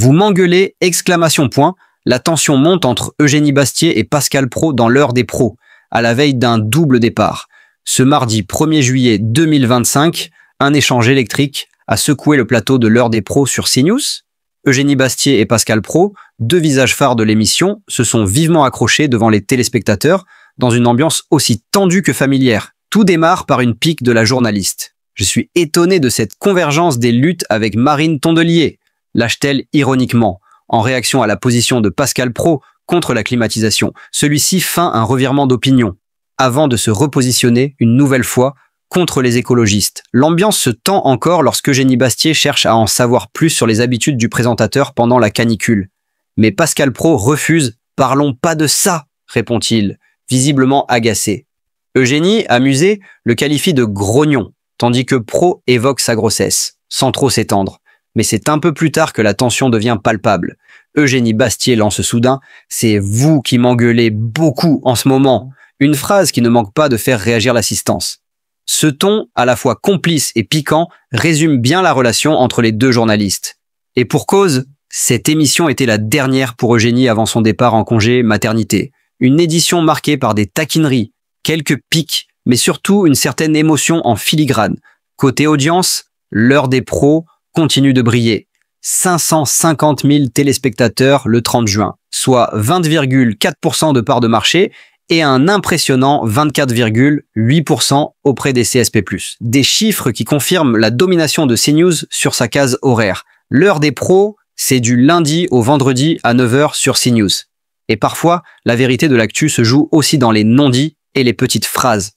Vous m'engueulez, exclamation point. La tension monte entre Eugénie Bastier et Pascal Praud dans l'heure des pros, à la veille d'un double départ. Ce mardi 1er juillet 2025, un échange électrique a secoué le plateau de l'heure des pros sur CNews. Eugénie Bastier et Pascal Praud, deux visages phares de l'émission, se sont vivement accrochés devant les téléspectateurs dans une ambiance aussi tendue que familière. Tout démarre par une pique de la journaliste. Je suis étonné de cette convergence des luttes avec Marine Tondelier, lâche-t-elle ironiquement, en réaction à la position de Pascal Praud contre la climatisation. Celui-ci feint un revirement d'opinion, avant de se repositionner une nouvelle fois contre les écologistes. L'ambiance se tend encore lorsque Eugénie Bastier cherche à en savoir plus sur les habitudes du présentateur pendant la canicule. Mais Pascal Praud refuse. « Parlons pas de ça !» répond-il, visiblement agacé. Eugénie, amusée, le qualifie de grognon, tandis que Praud évoque sa grossesse, sans trop s'étendre. Mais c'est un peu plus tard que la tension devient palpable. Eugénie Bastier lance soudain « C'est vous qui m'engueulez beaucoup en ce moment !» Une phrase qui ne manque pas de faire réagir l'assistance. Ce ton, à la fois complice et piquant, résume bien la relation entre les deux journalistes. Et pour cause, cette émission était la dernière pour Eugénie avant son départ en congé maternité. Une édition marquée par des taquineries, quelques pics, mais surtout une certaine émotion en filigrane. Côté audience, l'heure des pros continue de briller. 550 000 téléspectateurs le 30 juin, soit 20,4% de part de marché et un impressionnant 24,8% auprès des CSP+. Des chiffres qui confirment la domination de CNews sur sa case horaire. L'heure des pros, c'est du lundi au vendredi à 9 h sur CNews. Et parfois, la vérité de l'actu se joue aussi dans les non-dits et les petites phrases.